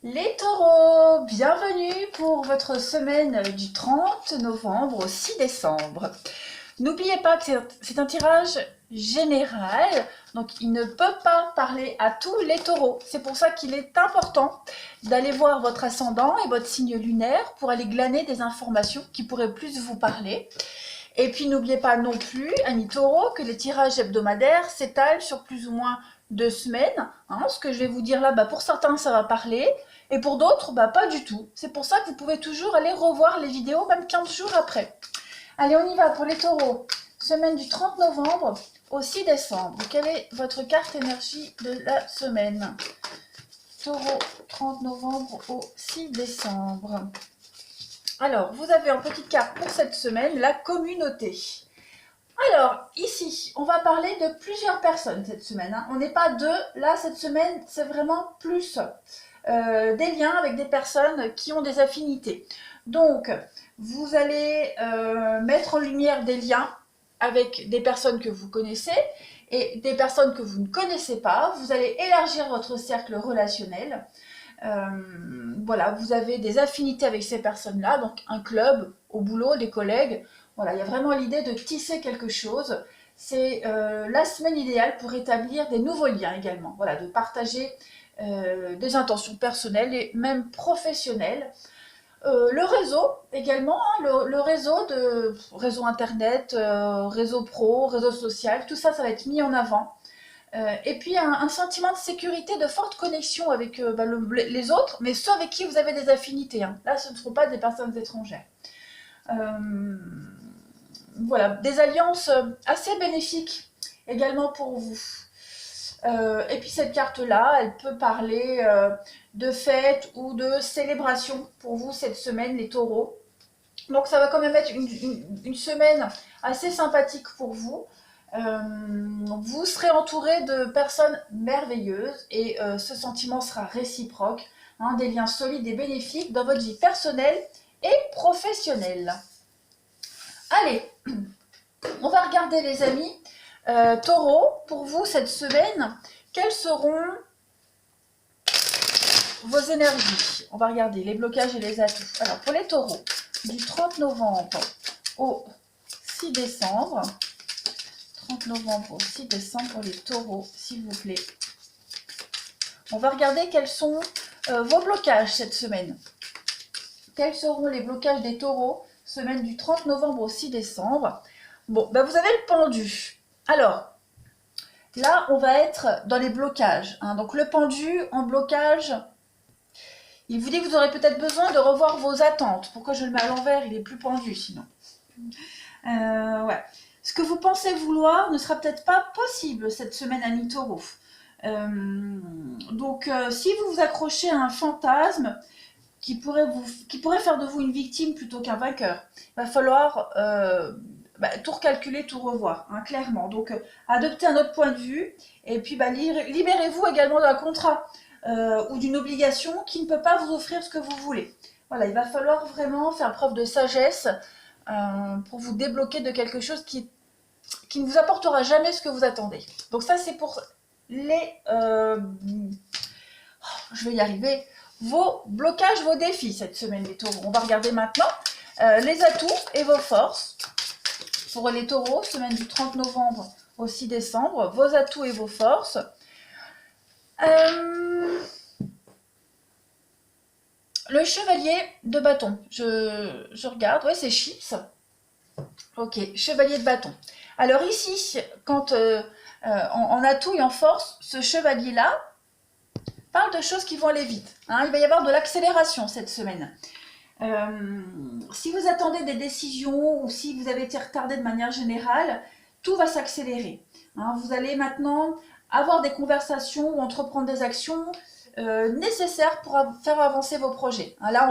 Les taureaux, bienvenue pour votre semaine du 30 novembre au 6 décembre. N'oubliez pas que c'est un tirage général, donc il ne peut pas parler à tous les taureaux. C'est pour ça qu'il est important d'aller voir votre ascendant et votre signe lunaire pour aller glaner des informations qui pourraient plus vous parler. Et puis n'oubliez pas non plus, amis taureaux, que les tirages hebdomadaires s'étalent sur plus ou moins 2 semaines. Ce que je vais vous dire là, pour certains ça va parler, et pour d'autres, pas du tout. C'est pour ça que vous pouvez toujours aller revoir les vidéos, même 15 jours après. Allez, on y va pour les taureaux. Semaine du 30 novembre au 6 décembre. Quelle est votre carte énergie de la semaine? Taureau, 30 novembre au 6 décembre. Alors, vous avez en petite carte pour cette semaine, la communauté. Alors, ici, on va parler de plusieurs personnes cette semaine. On n'est pas deux. Là, cette semaine, c'est vraiment plus des liens avec des personnes qui ont des affinités. Donc, vous allez mettre en lumière des liens avec des personnes que vous connaissez et des personnes que vous ne connaissez pas. Vous allez élargir votre cercle relationnel. Voilà, vous avez des affinités avec ces personnes-là, donc un club, au boulot, des collègues. Voilà, il y a vraiment l'idée de tisser quelque chose. C'est la semaine idéale pour établir des nouveaux liens également. Voilà, de partager des intentions personnelles et même professionnelles. Le réseau également, le réseau internet, réseau pro, réseau social, tout ça, ça va être mis en avant. Et puis un sentiment de sécurité, de forte connexion avec les autres, mais ceux avec qui vous avez des affinités. Là, ce ne seront pas des personnes étrangères. Voilà, des alliances assez bénéfiques également pour vous. Et puis cette carte-là, elle peut parler de fête ou de célébration pour vous cette semaine, les taureaux. Donc ça va quand même être une semaine assez sympathique pour vous. Vous serez entouré de personnes merveilleuses et ce sentiment sera réciproque. Des liens solides et bénéfiques dans votre vie personnelle et professionnelle. Allez, on va regarder les amis. Taureau, pour vous cette semaine, quelles seront vos énergies? On va regarder les blocages et les atouts. Alors pour les taureaux, du 30 novembre au 6 décembre, 30 novembre au 6 décembre pour les taureaux, s'il vous plaît. On va regarder quels sont vos blocages cette semaine. Quels seront les blocages des taureaux, semaine du 30 novembre au 6 décembre? Bon, vous avez le pendu. Alors, là, on va être dans les blocages. Donc, le pendu en blocage, il vous dit que vous aurez peut-être besoin de revoir vos attentes. Pourquoi je le mets à l'envers? Il est plus pendu sinon. Ouais. Ce que vous pensez vouloir ne sera peut-être pas possible cette semaine à mi-taureau. Donc, si vous vous accrochez à un fantasme qui pourrait faire de vous une victime plutôt qu'un vainqueur, il va falloir tout recalculer, tout revoir, clairement. Donc, adoptez un autre point de vue et puis libérez-vous également d'un contrat ou d'une obligation qui ne peut pas vous offrir ce que vous voulez. Voilà, il va falloir vraiment faire preuve de sagesse pour vous débloquer de quelque chose qui ne vous apportera jamais ce que vous attendez. Donc ça, c'est pour les... je vais y arriver. Vos blocages, vos défis cette semaine, les taureaux. On va regarder maintenant les atouts et vos forces. Pour les taureaux, semaine du 30 novembre au 6 décembre, vos atouts et vos forces. Le chevalier de bâton, je regarde, ouais, c'est Chips. Ok, chevalier de bâton. Alors ici, quand en atout et en force, ce chevalier-là parle de choses qui vont aller vite. Il va y avoir de l'accélération cette semaine. Si vous attendez des décisions ou si vous avez été retardé de manière générale, tout va s'accélérer. Vous allez maintenant avoir des conversations ou entreprendre des actions nécessaires pour faire avancer vos projets. Là,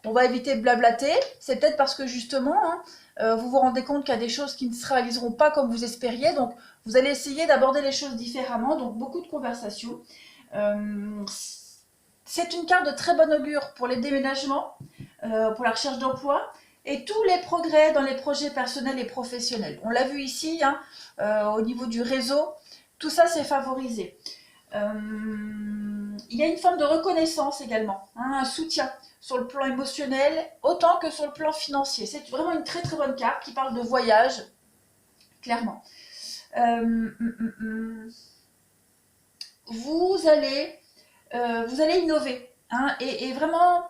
on va éviter de blablater. C'est peut-être parce que justement, vous vous rendez compte qu'il y a des choses qui ne se réaliseront pas comme vous espériez. Donc, vous allez essayer d'aborder les choses différemment. Donc, beaucoup de conversations. C'est une carte de très bon augure pour les déménagements, pour la recherche d'emploi et tous les progrès dans les projets personnels et professionnels. On l'a vu ici, au niveau du réseau, tout ça c'est favorisé. il y a une forme de reconnaissance également, hein, un soutien sur le plan émotionnel, autant que sur le plan financier. C'est vraiment une très très bonne carte qui parle de voyage, clairement. Vous allez innover, hein, et vraiment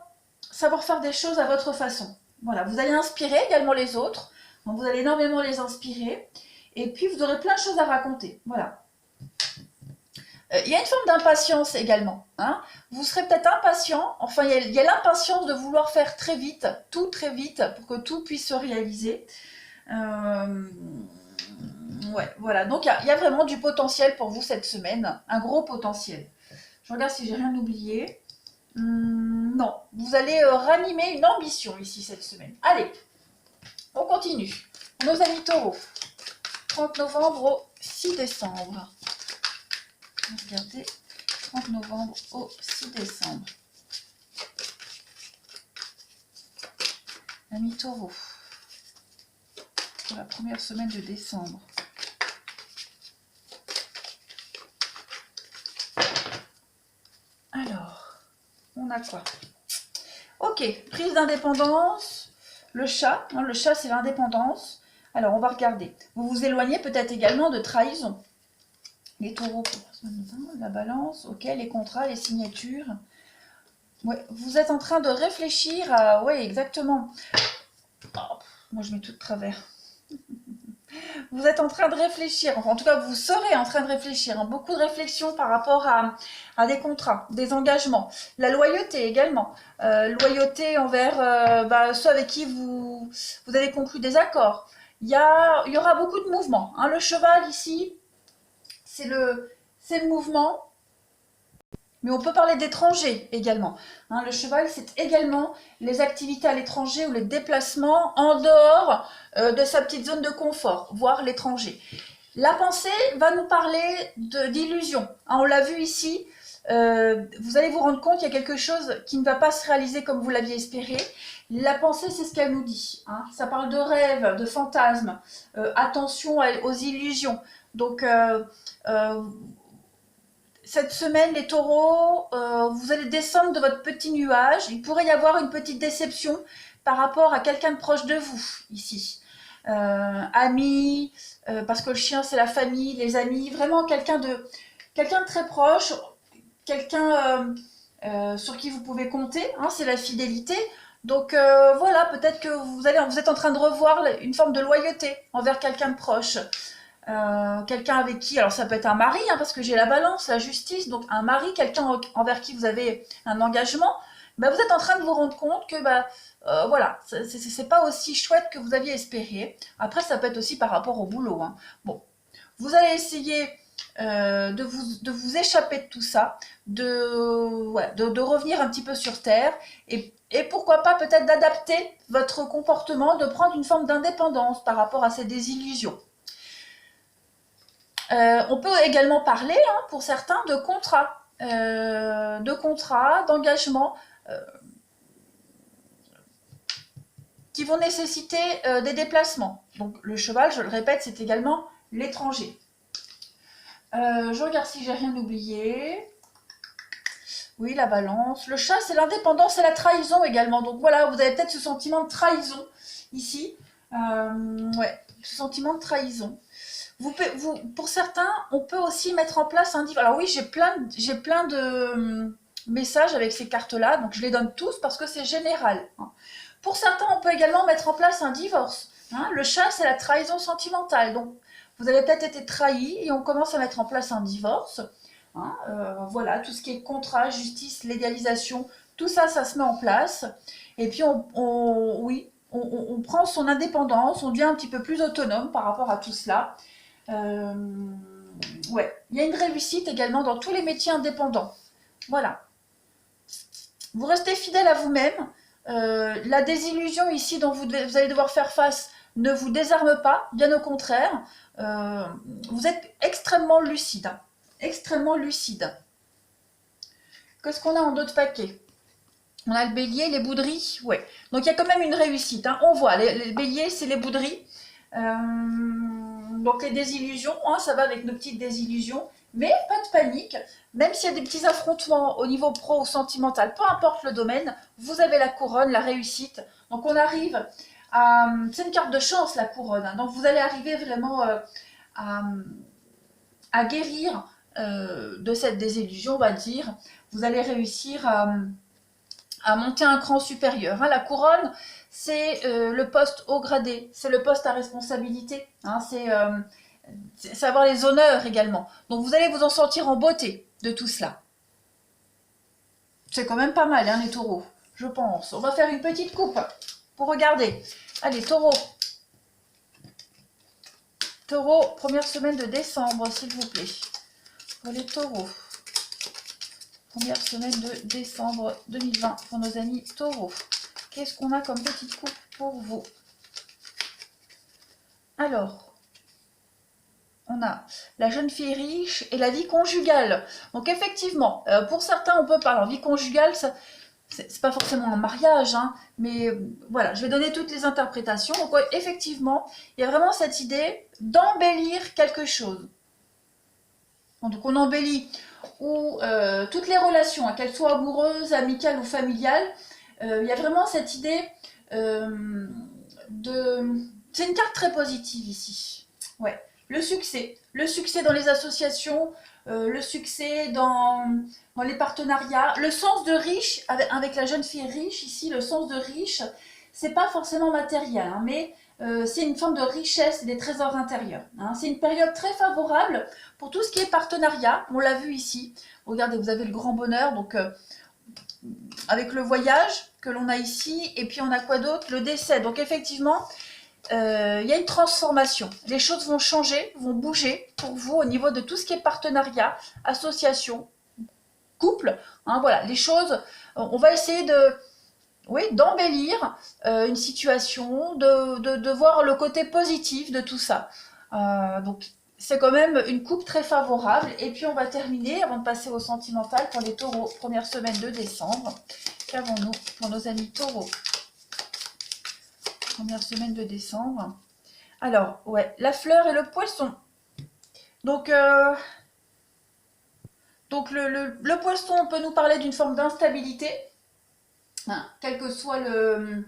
savoir faire des choses à votre façon. Voilà, vous allez inspirer également les autres, donc vous allez énormément les inspirer, et puis vous aurez plein de choses à raconter. Voilà. Il y a une forme d'impatience également, hein. Vous serez peut-être impatient, enfin il y a l'impatience de vouloir faire très vite, tout très vite, pour que tout puisse se réaliser. Ouais, voilà, donc il y a vraiment du potentiel pour vous cette semaine, un gros potentiel. Je regarde si j'ai rien oublié. Non, vous allez ranimer une ambition ici cette semaine. Allez, on continue. Nos amis taureaux, 30 novembre au 6 décembre. Regardez, 30 novembre au 6 décembre. Amis taureaux, pour la première semaine de décembre. Alors, on a quoi? Ok, prise d'indépendance, le chat, hein, le chat c'est l'indépendance. Alors on va regarder, vous vous éloignez peut-être également de trahison. Les taureaux, la balance, ok, les contrats, les signatures. Ouais, vous êtes en train de réfléchir à... Ouais, exactement. Oh, moi je mets tout de travers. Vous êtes en train de réfléchir, enfin, en tout cas vous serez en train de réfléchir, hein, beaucoup de réflexions par rapport à des contrats, des engagements, la loyauté également, loyauté envers ceux avec qui vous avez conclu des accords. Il y aura beaucoup de mouvements, hein. Le cheval ici, c'est le mouvement, mais on peut parler d'étrangers également, hein. Le cheval, c'est également les activités à l'étranger ou les déplacements en dehors de sa petite zone de confort, voire l'étranger. La pensée va nous parler d'illusion, hein, on l'a vu ici, vous allez vous rendre compte qu'il y a quelque chose qui ne va pas se réaliser comme vous l'aviez espéré. La pensée, c'est ce qu'elle nous dit, hein. Ça parle de rêves, de fantasmes, attention aux illusions. Donc, cette semaine, les taureaux, vous allez descendre de votre petit nuage. Il pourrait y avoir une petite déception par rapport à quelqu'un de proche de vous, ici. Amis, parce que le chien, c'est la famille, les amis. Vraiment quelqu'un de très proche, quelqu'un sur qui vous pouvez compter, hein, c'est la fidélité. Donc voilà, peut-être que vous êtes en train de revoir une forme de loyauté envers quelqu'un de proche. Quelqu'un avec qui, alors ça peut être un mari, hein, parce que j'ai la balance, la justice, donc un mari, quelqu'un envers qui vous avez un engagement, bah, vous êtes en train de vous rendre compte que voilà, c'est pas aussi chouette que vous aviez espéré. Après, ça peut être aussi par rapport au boulot, hein. Bon, vous allez essayer de vous échapper de tout ça, de revenir un petit peu sur terre, et pourquoi pas peut-être d'adapter votre comportement, de prendre une forme d'indépendance par rapport à ces désillusions. On peut également parler, hein, pour certains, de contrats, d'engagements qui vont nécessiter des déplacements. Donc le cheval, je le répète, c'est également l'étranger. Je regarde si j'ai rien oublié. Oui, la balance. Le chat, c'est l'indépendance et la trahison également. Donc voilà, vous avez peut-être ce sentiment de trahison ici. Ouais, ce sentiment de trahison. Pour certains, on peut aussi mettre en place un divorce. Alors oui, j'ai plein de messages avec ces cartes-là, donc je les donne tous parce que c'est général, hein. Pour certains, on peut également mettre en place un divorce, hein. Le chat, c'est la trahison sentimentale. Donc, vous avez peut-être été trahi et on commence à mettre en place un divorce, hein. Voilà, tout ce qui est contrat, justice, légalisation, tout ça, ça se met en place. Et puis, on prend son indépendance, on devient un petit peu plus autonome par rapport à tout cela. Ouais, il y a une réussite également dans tous les métiers indépendants. Voilà. Vous restez fidèle à vous-même. La désillusion ici dont vous allez devoir faire face ne vous désarme pas, bien au contraire. Vous êtes extrêmement lucide. Hein, extrêmement lucide. Qu'est-ce qu'on a en d'autres paquets? On a le bélier, les bouderies. Ouais. Donc il y a quand même une réussite, hein. On voit, les béliers, c'est les bouderies. Donc les désillusions, hein, ça va avec nos petites désillusions, Mais pas de panique, même s'il y a des petits affrontements au niveau pro ou sentimental, peu importe le domaine, vous avez la couronne, la réussite. Donc on arrive à... C'est une carte de chance la couronne, hein. Donc vous allez arriver vraiment à, à guérir de cette désillusion, on va dire. Vous allez réussir à monter un cran supérieur, hein. La couronne, c'est le poste haut gradé, c'est le poste à responsabilité, hein. C'est avoir les honneurs également. Donc vous allez vous en sortir en beauté de tout cela. C'est quand même pas mal, hein, les taureaux, je pense. On va faire une petite coupe pour regarder. Allez, taureau. Taureau, première semaine de décembre, s'il vous plaît. Pour les taureaux. Première semaine de décembre 2020 pour nos amis taureaux. Qu'est-ce qu'on a comme petite coupe pour vous? Alors, on a la jeune fille riche et la vie conjugale. Donc effectivement, pour certains, on peut parler en vie conjugale, c'est pas forcément un mariage, hein, mais voilà, je vais donner toutes les interprétations. Donc ouais, effectivement, il y a vraiment cette idée d'embellir quelque chose. Donc on embellit ou toutes les relations, hein, qu'elles soient amoureuses, amicales ou familiales, il y a vraiment cette idée de... C'est une carte très positive ici. Ouais. Le succès dans les associations, le succès dans les partenariats, le sens de riche, avec la jeune fille riche ici, le sens de riche, c'est pas forcément matériel, hein, mais c'est une forme de richesse et des trésors intérieurs, hein. C'est une période très favorable pour tout ce qui est partenariat, on l'a vu ici. Regardez, vous avez le grand bonheur, donc avec le voyage que l'on a ici, et puis on a quoi d'autre? Le décès. Donc effectivement, il y a une transformation. Les choses vont changer, vont bouger pour vous au niveau de tout ce qui est partenariat, association, couple, hein, voilà, les choses, on va essayer d'embellir une situation, de voir le côté positif de tout ça. Donc c'est quand même une coupe très favorable. Et puis on va terminer, avant de passer au sentimental, pour les taureaux, première semaine de décembre. Qu'avons-nous pour nos amis taureaux? Première semaine de décembre. Alors, ouais, la fleur et le poisson. Donc le poisson, on peut nous parler d'une forme d'instabilité, hein, quel que soit le...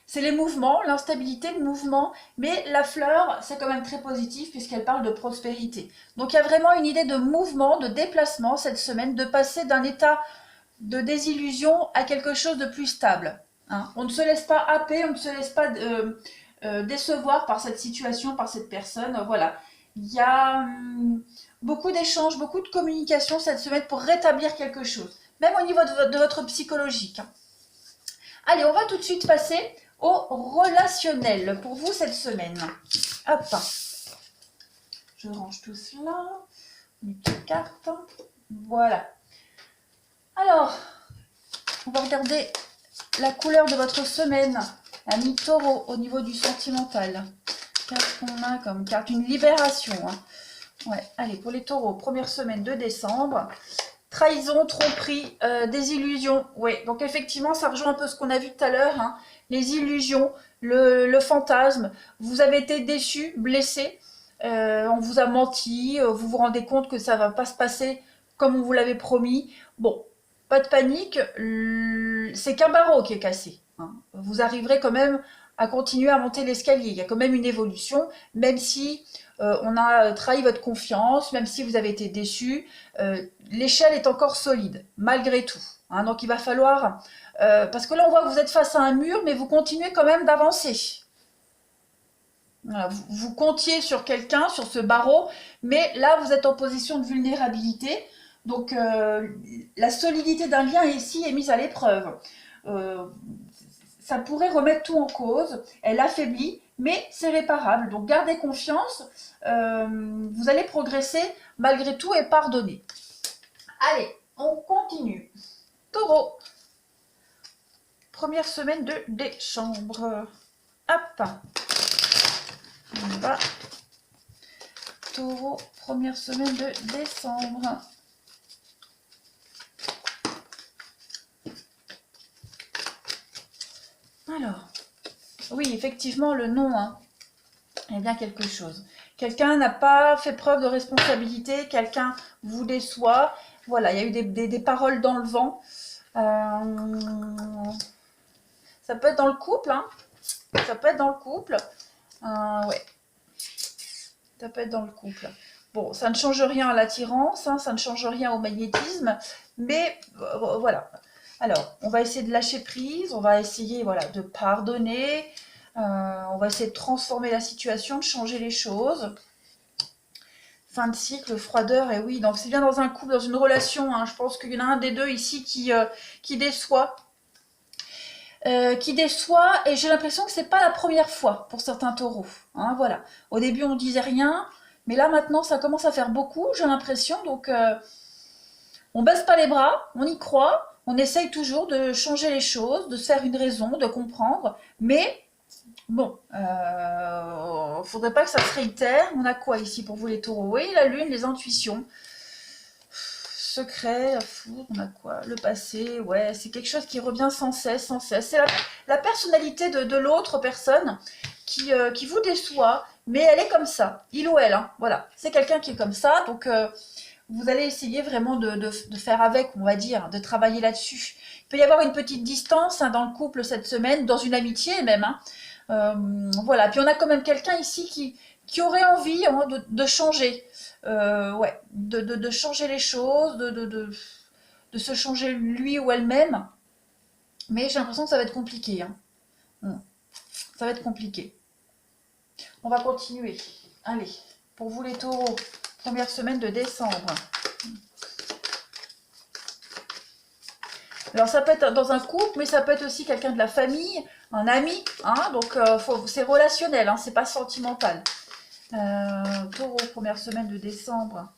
C'est les mouvements, l'instabilité, le mouvement, mais la fleur, c'est quand même très positif puisqu'elle parle de prospérité. Donc il y a vraiment une idée de mouvement, de déplacement cette semaine, de passer d'un état de désillusion à quelque chose de plus stable, hein. On ne se laisse pas happer, on ne se laisse pas décevoir par cette situation, par cette personne. Voilà. Il y a beaucoup d'échanges, beaucoup de communication cette semaine pour rétablir quelque chose, même au niveau de votre psychologique, hein. Allez, on va tout de suite passer au relationnel pour vous cette semaine. Hop, je range tout cela, une petite carte, voilà. Alors, on va regarder la couleur de votre semaine, ami taureau, au niveau du sentimental. Qu'est-ce qu'on a comme carte? Une libération, hein. Ouais, allez, pour les taureaux, première semaine de décembre. Trahison, tromperie, désillusion. Oui, donc effectivement, ça rejoint un peu ce qu'on a vu tout à l'heure, hein. Les illusions, le fantasme. Vous avez été déçu, blessé. On vous a menti. Vous vous rendez compte que ça ne va pas se passer comme on vous l'avait promis. Bon, pas de panique. C'est qu'un barreau qui est cassé, hein. Vous arriverez quand même à continuer à monter l'escalier. Il y a quand même une évolution, même si on a trahi votre confiance, même si vous avez été déçu. L'échelle est encore solide, malgré tout, hein. Donc il va falloir... parce que là, on voit que vous êtes face à un mur, mais vous continuez quand même d'avancer. Voilà, vous comptiez sur quelqu'un, sur ce barreau, mais là, vous êtes en position de vulnérabilité. Donc la solidité d'un lien ici est mise à l'épreuve. Ça pourrait remettre tout en cause, elle affaiblit, mais c'est réparable. Donc gardez confiance, vous allez progresser malgré tout et pardonner. Allez, on continue. Taureau, première semaine de décembre. Hop, on va. Taureau, première semaine de décembre. Alors, oui, effectivement, le nom, hein, est bien quelque chose. Quelqu'un n'a pas fait preuve de responsabilité, quelqu'un vous déçoit. Voilà, il y a eu des paroles dans le vent. Ça peut être dans le couple, hein. Ça peut être dans le couple. Ouais. Ça peut être dans le couple. Bon, ça ne change rien à l'attirance, hein, ça ne change rien au magnétisme, mais voilà. Alors, on va essayer de lâcher prise, on va essayer voilà, de pardonner, on va essayer de transformer la situation, de changer les choses. Fin de cycle, froideur, et oui, donc c'est bien dans un couple, dans une relation, hein, je pense qu'il y en a un des deux ici qui déçoit. Et j'ai l'impression que c'est pas la première fois pour certains taureaux. Hein, voilà. Au début, on disait rien, mais là maintenant, ça commence à faire beaucoup, j'ai l'impression. Donc, on baisse pas les bras, on y croit, on essaye toujours de changer les choses, de se faire une raison, de comprendre. Mais bon, faudrait pas que ça se réitère. On a quoi ici pour vous les taureaux? Oui, la lune, les intuitions. Secret, la foudre, on a quoi? Le passé, ouais, c'est quelque chose qui revient sans cesse, sans cesse. C'est la personnalité de l'autre personne qui vous déçoit, mais elle est comme ça, il ou elle, hein, voilà. C'est quelqu'un qui est comme ça, donc vous allez essayer vraiment de faire avec, on va dire, de travailler là-dessus. Il peut y avoir une petite distance hein, dans le couple cette semaine, dans une amitié même, hein. Voilà, puis on a quand même quelqu'un ici qui aurait envie hein, de changer. Ouais, de changer les choses, de se changer lui ou elle-même. Mais j'ai l'impression que ça va être compliqué. Hein. Ça va être compliqué. On va continuer. Allez, pour vous les taureaux, première semaine de décembre. Alors ça peut être dans un couple, mais ça peut être aussi quelqu'un de la famille, un ami. Hein, donc c'est relationnel, hein, c'est pas sentimental. Taureau, première semaine de décembre.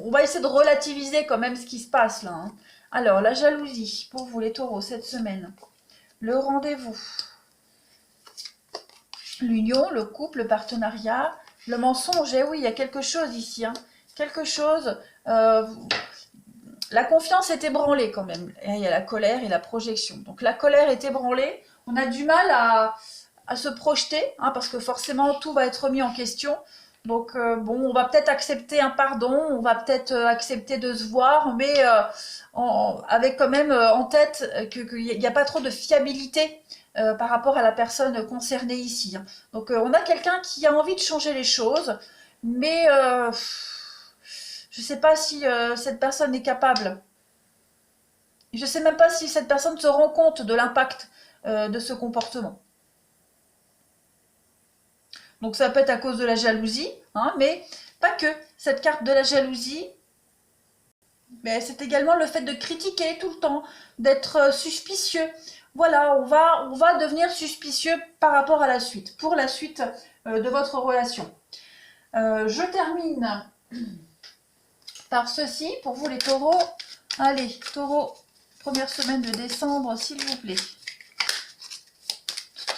On va essayer de relativiser quand même ce qui se passe là. Hein. Alors, la jalousie pour vous les taureaux cette semaine. Le rendez-vous. L'union, le couple, le partenariat, le mensonge. Eh oui, il y a quelque chose ici. Hein. Quelque chose. La confiance est ébranlée quand même. Et il y a la colère et la projection. Donc la colère est ébranlée. On a du mal à se projeter, hein, parce que forcément tout va être remis en question. Donc bon, on va peut-être accepter un pardon, on va peut-être accepter de se voir, mais avec quand même en tête qu'il n'y a pas trop de fiabilité par rapport à la personne concernée ici. Hein. Donc on a quelqu'un qui a envie de changer les choses, mais je ne sais pas si cette personne est capable. Je ne sais même pas si cette personne se rend compte de l'impact de ce comportement. Donc ça peut être à cause de la jalousie, hein, mais pas que. Cette carte de la jalousie, mais c'est également le fait de critiquer tout le temps, d'être suspicieux. Voilà, on va devenir suspicieux par rapport à la suite, pour la suite de votre relation. Je termine par ceci, pour vous les taureaux. Allez, taureau, première semaine de décembre, s'il vous plaît.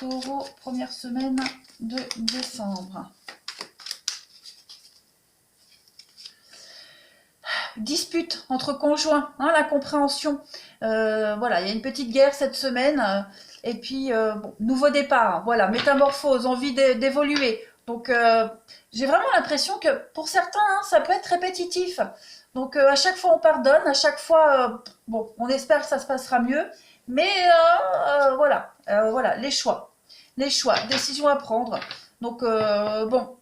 Taureau, première semaine de décembre. Dispute entre conjoints, hein, l'incompréhension. Voilà, il y a une petite guerre cette semaine. Et puis, bon, nouveau départ. Voilà, métamorphose, envie d'évoluer. Donc, j'ai vraiment l'impression que pour certains, hein, ça peut être répétitif. Donc, à chaque fois, on pardonne. À chaque fois, bon, on espère que ça se passera mieux. Mais voilà, voilà, les choix, décisions à prendre. Donc, bon,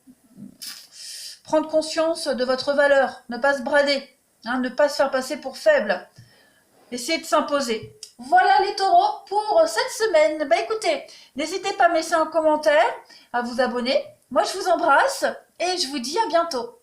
prendre conscience de votre valeur, ne pas se brader, hein, ne pas se faire passer pour faible, essayer de s'imposer. Voilà les taureaux pour cette semaine. Bah écoutez, n'hésitez pas à me laisser un commentaire, à vous abonner. Moi, je vous embrasse et je vous dis à bientôt.